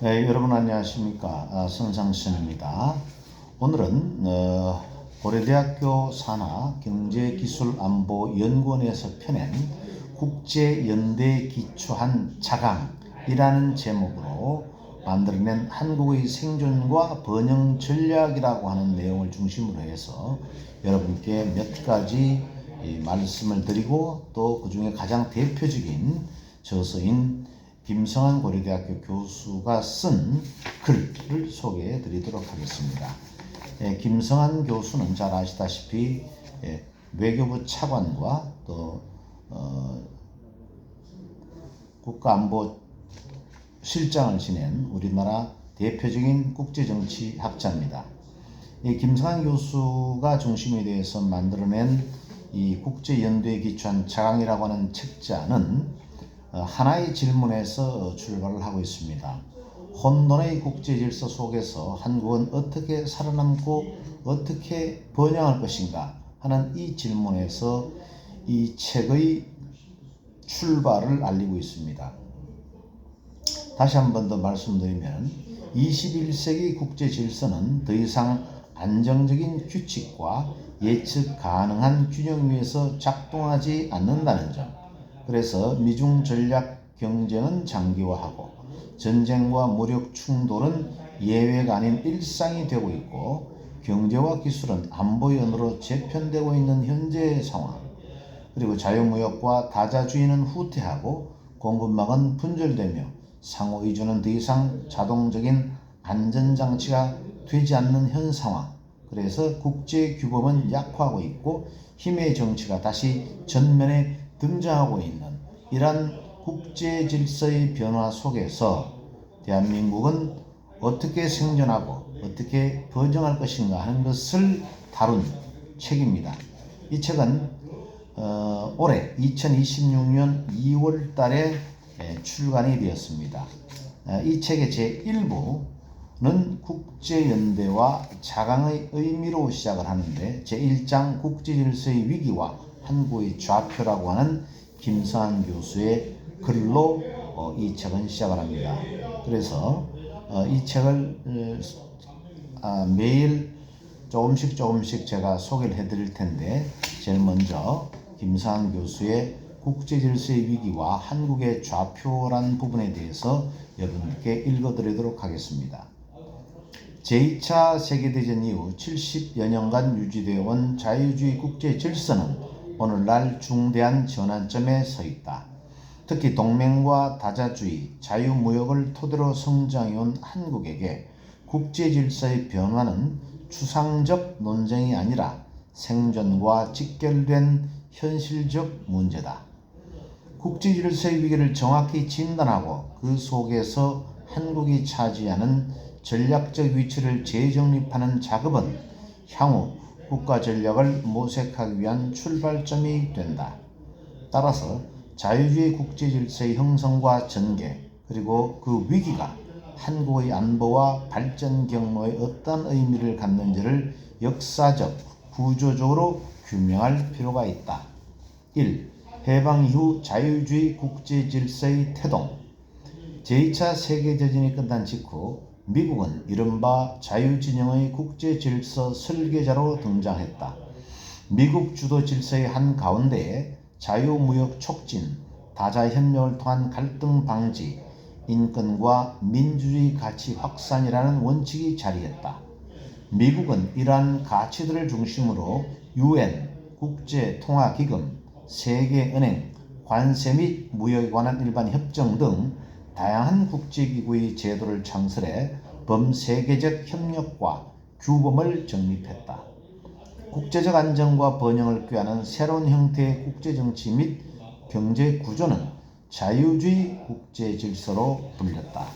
네, 여러분 안녕하십니까. 선상신입니다. 오늘은 고려대학교 산하경제기술안보연구원에서 펴낸 국제연대에 기초한 자강이라는 제목으로 만들어낸 한국의 생존과 번영 전략이라고 하는 내용을 중심으로 해서 여러분께 몇 가지 말씀을 드리고, 또 그 중에 가장 대표적인 저서인 김성한 고려대학교 교수가 쓴 글을 소개해 드리도록 하겠습니다. 김성한 교수는 잘 아시다시피 외교부 차관과 또 국가안보실장을 지낸 우리나라 대표적인 국제정치학자입니다. 이 김성한 교수가 중심이 되어서 만들어낸 이 국제연대에 기초한 자강이라고 하는 책자는 하나의 질문에서 출발을 하고 있습니다. 혼돈의 국제질서 속에서 한국은 어떻게 살아남고 어떻게 번영할 것인가 하는 이 질문에서 이 책의 출발을 알리고 있습니다. 다시 한 번 더 말씀드리면 21세기 국제질서는 더 이상 안정적인 규칙과 예측 가능한 균형 위에서 작동하지 않는다는 점, 그래서 미중 전략 경쟁은 장기화하고 전쟁과 무력 충돌은 예외가 아닌 일상이 되고 있고, 경제와 기술은 안보의 언어로 재편되고 있는 현재의 상황, 그리고 자유무역과 다자주의는 후퇴하고 공급망은 분절되며 상호의존은 더 이상 자동적인 안전장치가 되지 않는 현 상황, 그래서 국제규범은 약화하고 있고 힘의 정치가 다시 전면에 등장하고 있는 이러한 국제질서의 변화 속에서 대한민국은 어떻게 생존하고 어떻게 번영할 것인가 하는 것을 다룬 책입니다. 이 책은 올해 2026년 2월 달에 출간이 되었습니다. 이 책의 제1부는 국제연대와 자강의 의미로 시작을 하는데, 제1장 국제질서의 위기와 한국의 좌표라고 하는 김성한 교수의 글로 이 책은 시작을 합니다. 그래서 이 책을 매일 조금씩 제가 소개를 해드릴 텐데, 제일 먼저 김성한 교수의 국제질서의 위기와 한국의 좌표란 부분에 대해서 여러분께 읽어드리도록 하겠습니다. 제2차 세계대전 이후 70여 년간 유지되어 온 자유주의 국제질서는 오늘날 중대한 전환점에 서 있다. 특히 동맹과 다자주의, 자유무역을 토대로 성장해온 한국에게 국제질서의 변화는 추상적 논쟁이 아니라 생존과 직결된 현실적 문제다. 국제질서의 위기를 정확히 진단하고 그 속에서 한국이 차지하는 전략적 위치를 재정립하는 작업은 향후 국가 전략을 모색하기 위한 출발점이 된다. 따라서 자유주의 국제질서의 형성과 전개, 그리고 그 위기가 한국의 안보와 발전 경로에 어떤 의미를 갖는지를 역사적, 구조적으로 규명할 필요가 있다. 1. 해방 이후 자유주의 국제질서의 태동. 제2차 세계대전이 끝난 직후 미국은 이른바 자유진영의 국제질서 설계자로 등장했다. 미국 주도 질서의 한 가운데에 자유무역 촉진, 다자협력을 통한 갈등 방지, 인권과 민주주의 가치 확산이라는 원칙이 자리했다. 미국은 이러한 가치들을 중심으로 UN, 국제통화기금, 세계은행, 관세 및 무역에 관한 일반 협정 등 다양한 국제기구의 제도를 창설해 범세계적 협력과 규범을 정립했다. 국제적 안정과 번영을 꾀하는 새로운 형태의 국제정치 및 경제 구조는 자유주의 국제질서로 불렸다.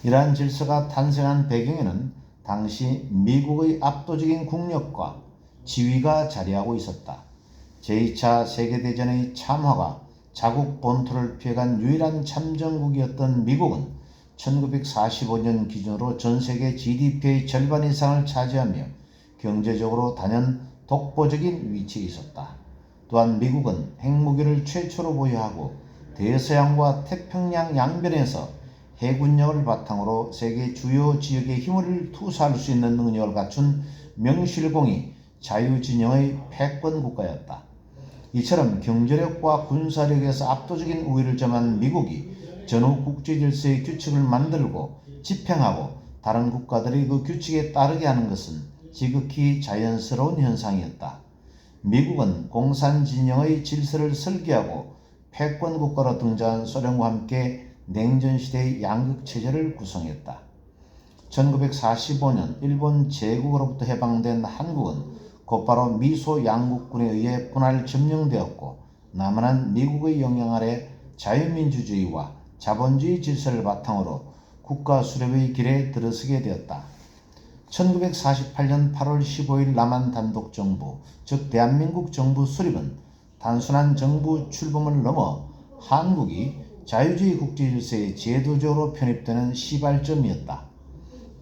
이러한 질서가 탄생한 배경에는 당시 미국의 압도적인 국력과 지위가 자리하고 있었다. 제2차 세계대전의 참화가 자국 본토를 피해간 유일한 참전국이었던 미국은 1945년 기준으로 전세계 GDP의 절반 이상을 차지하며 경제적으로 단연 독보적인 위치에 있었다. 또한 미국은 핵무기를 최초로 보유하고 대서양과 태평양 양변에서 해군력을 바탕으로 세계 주요 지역에 힘을 투사할 수 있는 능력을 갖춘 명실공히 자유진영의 패권 국가였다. 이처럼 경제력과 군사력에서 압도적인 우위를 점한 미국이 전후 국제질서의 규칙을 만들고 집행하고 다른 국가들이 그 규칙에 따르게 하는 것은 지극히 자연스러운 현상이었다. 미국은 공산진영의 질서를 설계하고 패권국가로 등장한 소련과 함께 냉전시대의 양극체제를 구성했다. 1945년 일본 제국으로부터 해방된 한국은 곧바로 미소 양국군에 의해 분할 점령되었고 남한은 미국의 영향 아래 자유민주주의와 자본주의 질서를 바탕으로 국가 수립의 길에 들어서게 되었다. 1948년 8월 15일 남한 단독정부, 즉 대한민국 정부 수립은 단순한 정부 출범을 넘어 한국이 자유주의 국제질서에 제도적으로 편입되는 시발점이었다.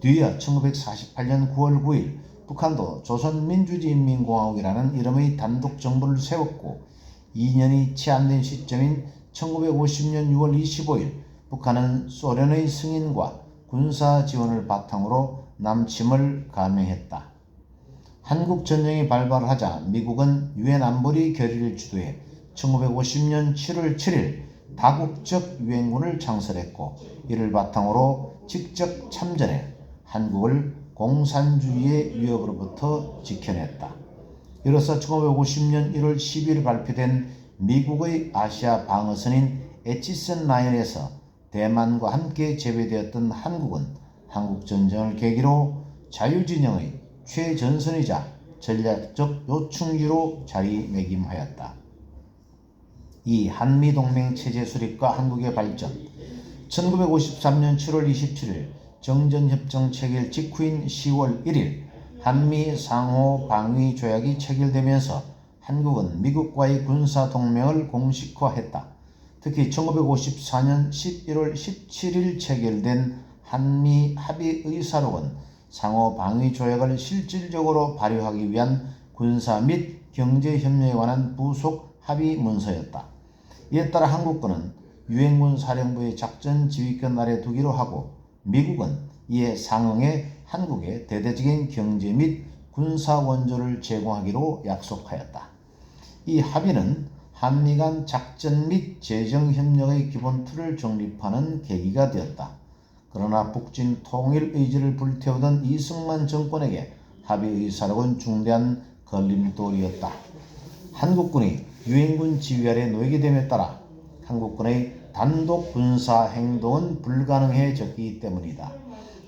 뒤이어 1948년 9월 9일 북한도 조선민주주의인민공화국이라는 이름의 단독정부를 세웠고 2년이 채 안 된 시점인 1950년 6월 25일 북한은 소련의 승인과 군사 지원을 바탕으로 남침을 감행했다. 한국 전쟁이 발발하자 미국은 유엔 안보리 결의를 주도해 1950년 7월 7일 다국적 유엔군을 창설했고 이를 바탕으로 직접 참전해 한국을 공산주의의 위협으로부터 지켜냈다. 이로써 1950년 1월 10일 발표된 미국의 아시아 방어선인 에치슨 라인에서 대만과 함께 제외되었던 한국은 한국전쟁을 계기로 자유진영의 최전선이자 전략적 요충지로 자리매김하였다. 이 한미동맹 체제 수립과 한국의 발전 1953년 7월 27일 정전협정 체결 직후인 10월 1일 한미 상호 방위 조약이 체결되면서 한국은 미국과의 군사동맹을 공식화했다. 특히 1954년 11월 17일 체결된 한미 합의의사록은 상호 방위 조약을 실질적으로 발효하기 위한 군사 및 경제협력에 관한 부속 합의 문서였다. 이에 따라 한국군은 유엔군 사령부의 작전 지휘권 아래 두기로 하고 미국은 이에 상응해 한국에 대대적인 경제 및 군사 원조를 제공하기로 약속하였다. 이 합의는 한미 간 작전 및 재정 협력의 기본 틀을 정립하는 계기가 되었다. 그러나 북진 통일 의지를 불태우던 이승만 정권에게 합의 의사록은 중대한 걸림돌이었다. 한국군이 유엔군 지휘 아래 놓이게 됨에 따라 한국군의 단독 군사 행동은 불가능해졌기 때문이다.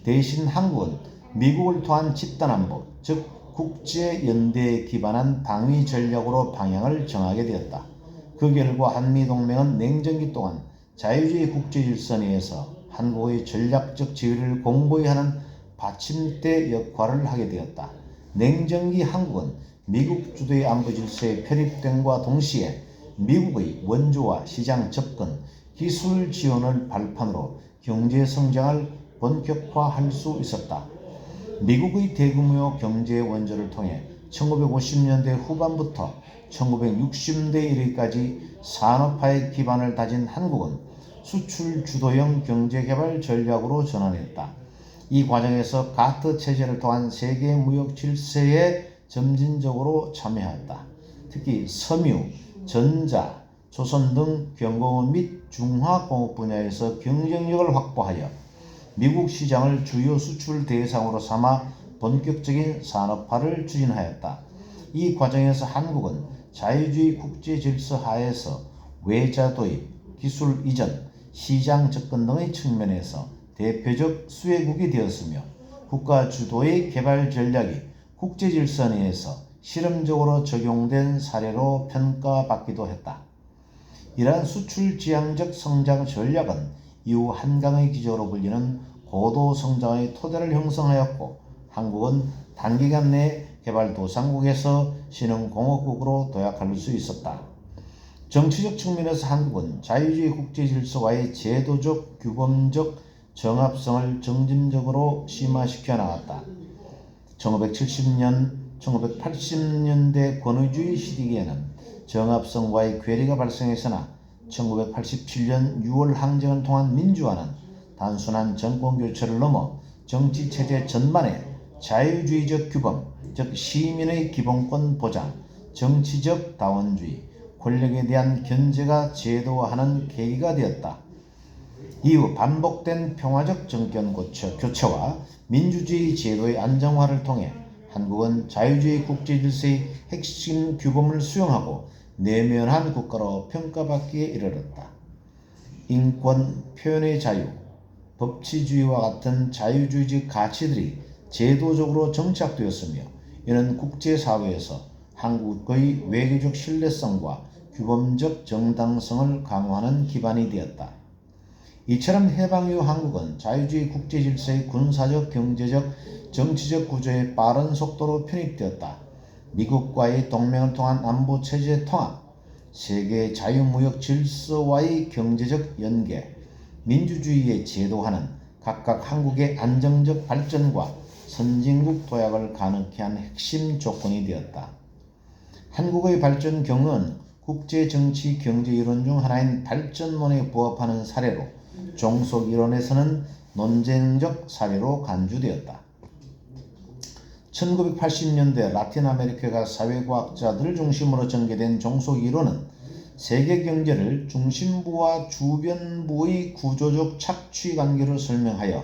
대신 한국은 미국을 통한 집단안보, 즉 국제연대에 기반한 방위 전략으로 방향을 정하게 되었다. 그 결과 한미동맹은 냉전기 동안 자유주의 국제질서 내에서 한국의 전략적 지위를 공고히 하는 받침대 역할을 하게 되었다. 냉전기 한국은 미국 주도의 안보 질서에 편입됨과 동시에 미국의 원조와 시장 접근, 기술 지원을 발판으로 경제 성장을 본격화할 수 있었다. 미국의 대규모 경제 원조를 통해 1950년대 후반부터 1960년대 이르기까지 산업화의 기반을 다진 한국은 수출 주도형 경제개발 전략으로 전환했다. 이 과정에서 가트 체제를 통한 세계 무역 질서에 점진적으로 참여했다. 특히 섬유, 전자, 조선 등 경공업 및 중화공업 분야에서 경쟁력을 확보하여 미국 시장을 주요 수출 대상으로 삼아 본격적인 산업화를 추진하였다. 이 과정에서 한국은 자유주의 국제 질서 하에서 외자 도입, 기술 이전, 시장 접근 등의 측면에서 대표적 수혜국이 되었으며 국가 주도의 개발 전략이 국제 질서 내에서 실험적으로 적용된 사례로 평가받기도 했다. 이러한 수출 지향적 성장 전략은 이후 한강의 기조로 불리는 고도 성장의 토대를 형성하였고 한국은 단기간 내에 개발도상국에서 신흥공업국으로 도약할 수 있었다. 정치적 측면에서 한국은 자유주의 국제질서와의 제도적, 규범적 정합성을 점진적으로 심화시켜 나갔다. 1970년, 1980년대 권위주의 시기에는 정합성과의 괴리가 발생했으나 1987년 6월 항쟁을 통한 민주화는 단순한 정권 교체를 넘어 정치 체제 전반에 자유주의적 규범, 즉 시민의 기본권 보장, 정치적 다원주의, 권력에 대한 견제가 제도화하는 계기가 되었다. 이후 반복된 평화적 정권 교체와 민주주의 제도의 안정화를 통해 한국은 자유주의 국제질서의 핵심 규범을 수용하고 내면한 국가로 평가받기에 이르렀다. 인권, 표현의 자유, 법치주의와 같은 자유주의적 가치들이 제도적으로 정착되었으며 이는 국제사회에서 한국의 외교적 신뢰성과 규범적 정당성을 강화하는 기반이 되었다. 이처럼 해방 이후 한국은 자유주의 국제질서의 군사적, 경제적, 정치적 구조에 빠른 속도로 편입되었다. 미국과의 동맹을 통한 안보체제 통합, 세계 자유무역 질서와의 경제적 연계, 민주주의의 제도화는 각각 한국의 안정적 발전과 선진국 도약을 가능케 한 핵심 조건이 되었다. 한국의 발전 경로는 국제 정치 경제 이론 중 하나인 발전론에 부합하는 사례로 종속 이론에서는 논쟁적 사례로 간주되었다. 1980년대 라틴 아메리카 사회과학자들을 중심으로 전개된 종속 이론은 세계 경제를 중심부와 주변부의 구조적 착취 관계로 설명하여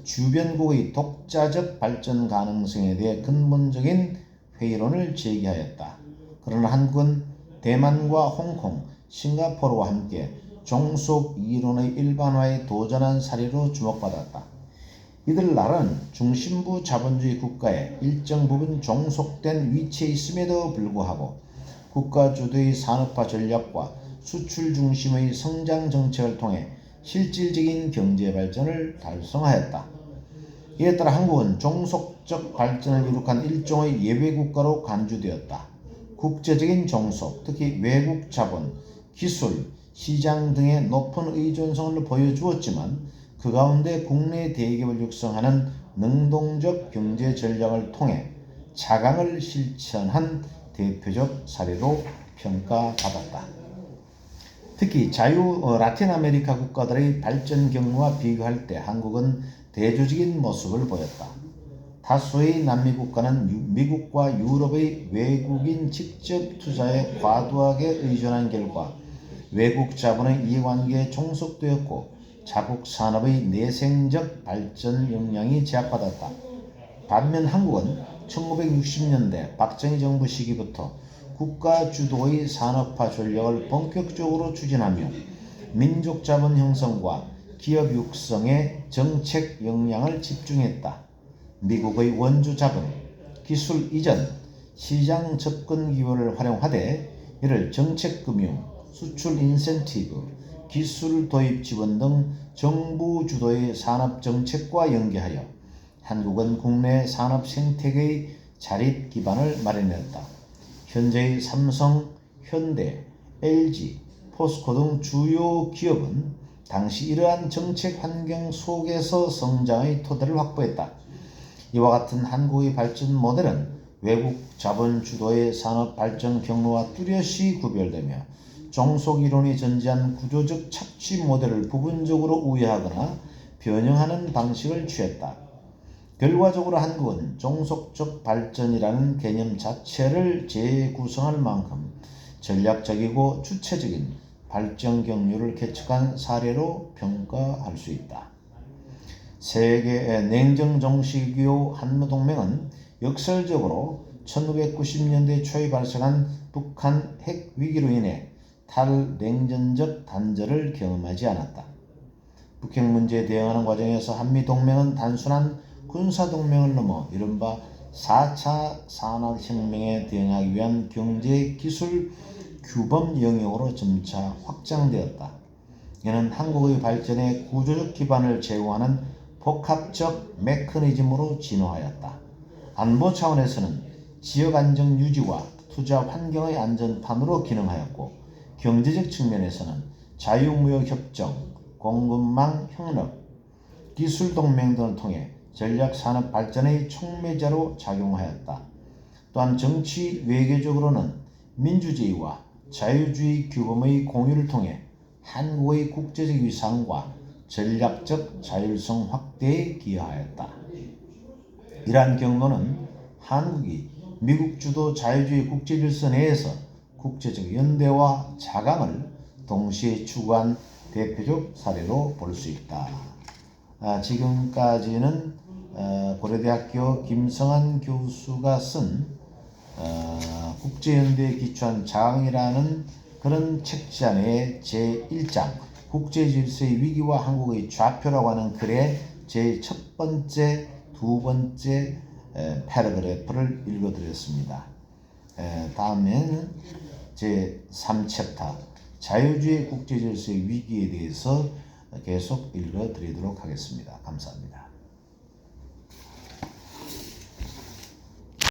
주변국의 독자적 발전 가능성에 대해 근본적인 회의론을 제기하였다. 그러나 한국은 대만과 홍콩, 싱가포르와 함께 종속 이론의 일반화에 도전한 사례로 주목받았다. 이들 나라는 중심부 자본주의 국가에 일정 부분 종속된 위치에 있음에도 불구하고 국가 주도의 산업화 전략과 수출 중심의 성장 정책을 통해 실질적인 경제 발전을 달성하였다. 이에 따라 한국은 종속적 발전을 이룩한 일종의 예외 국가로 간주되었다. 국제적인 종속, 특히 외국 자본, 기술, 시장 등의 높은 의존성을 보여주었지만 그 가운데 국내 대기업을 육성하는 능동적 경제 전략을 통해 자강을 실천한 대표적 사례로 평가받았다. 특히 라틴 아메리카 국가들의 발전 경로와 비교할 때 한국은 대조적인 모습을 보였다. 다수의 남미 국가는 미국과 유럽의 외국인 직접 투자에 과도하게 의존한 결과 외국 자본의 이해관계에 종속되었고 자국 산업의 내생적 발전 역량이 제약받았다. 반면 한국은 1960년대 박정희 정부 시기부터 국가 주도의 산업화 전략을 본격적으로 추진하며 민족 자본 형성과 기업 육성에 정책 역량을 집중했다. 미국의 원주 자본, 기술 이전, 시장 접근 기회를 활용하되 이를 정책금융, 수출 인센티브, 기술 도입 지원 등 정부 주도의 산업 정책과 연계하여 한국은 국내 산업 생태계의 자립 기반을 마련했다. 현재의 삼성, 현대, LG, 포스코 등 주요 기업은 당시 이러한 정책 환경 속에서 성장의 토대를 확보했다. 이와 같은 한국의 발전 모델은 외국 자본 주도의 산업 발전 경로와 뚜렷이 구별되며 종속 이론이 전제한 구조적 착취 모델을 부분적으로 우회하거나 변형하는 방식을 취했다. 결과적으로 한국은 종속적 발전이라는 개념 자체를 재구성할 만큼 전략적이고 주체적인 발전 경로를 개척한 사례로 평가할 수 있다. 세계 냉전 종식 이후 한미동맹은 역설적으로 1990년대 초에 발생한 북한 핵 위기로 인해 탈냉전적 단절을 경험하지 않았다. 북핵 문제에 대응하는 과정에서 한미동맹은 단순한 군사동맹을 넘어 이른바 4차 산업혁명에 대응하기 위한 경제 기술 규범 영역으로 점차 확장되었다. 이는 한국의 발전에 구조적 기반을 제공하는 복합적 메커니즘으로 진화하였다. 안보 차원에서는 지역 안정 유지와 투자 환경의 안전판으로 기능하였고 경제적 측면에서는 자유무역협정, 공급망 협력, 기술동맹 등을 통해 전략산업 발전의 촉매자로 작용하였다. 또한 정치 외교적으로는 민주주의와 자유주의 규범의 공유를 통해 한국의 국제적 위상과 전략적 자율성 확대에 기여하였다. 이러한 경로는 한국이 미국 주도 자유주의 국제질서 내에서 국제적 연대와 자강을 동시에 추구한 대표적 사례로 볼 수 있다. 지금까지는 고려대학교 김성한 교수가 쓴 국제연대에 기초한 자강이라는 그런 책지 안에 제1장 국제질서의 위기와 한국의 좌표라고 하는 글의 제1 번째, 2번째 패러그래프를 읽어드렸습니다. 다음에는 제3챕터 자유주의 국제질서의 위기에 대해서 계속 읽어드리도록 하겠습니다. 감사합니다.